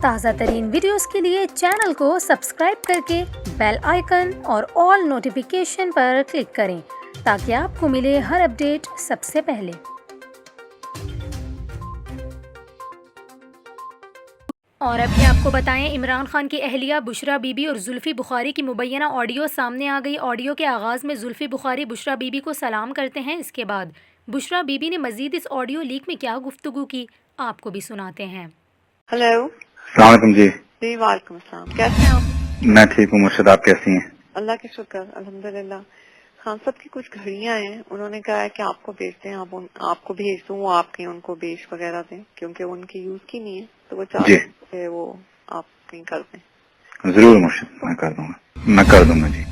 تازہ ترین ویڈیوز کے لیے چینل کو سبسکرائب کر کے بیل آئیکن اور آل نوٹیفیکیشن پر کلک کریں تاکہ آپ کو ملے ہر اپڈیٹ سب سے پہلے۔ اور ابھی آپ کو بتائیں، عمران خان کی اہلیہ بشریٰ بی بی اور زلفی بخاری کی مبینہ آڈیو سامنے آ گئی۔ آڈیو کے آغاز میں زلفی بخاری بشریٰ بی بی کو سلام کرتے ہیں۔ اس کے بعد بشریٰ بی بی نے مزید اس آڈیو لیک میں کیا گفتگو کی، آپ کو بھی سناتے ہیں۔ ہیلو، السلام علیکم جی۔ جی وعلیکم السلام، کیسے ہیں آپ؟ میں ٹھیک ہوں مرشد، آپ کیسی ہیں؟ اللہ کی شکر، الحمدللہ۔ خان صاحب کی کچھ گھڑیاں ہیں، انہوں نے کہا ہے کہ آپ کو بھیجتے ہیں، آپ کو بھیج دوں، وہ آپ کہیں ان کو بیچ وغیرہ دیں کیونکہ ان کی یوز کی نہیں ہے، تو وہ چاہتے ہیں کہ وہ آپ کہیں کر دیں۔ ضرور مرشد، میں کر دوں گا جی۔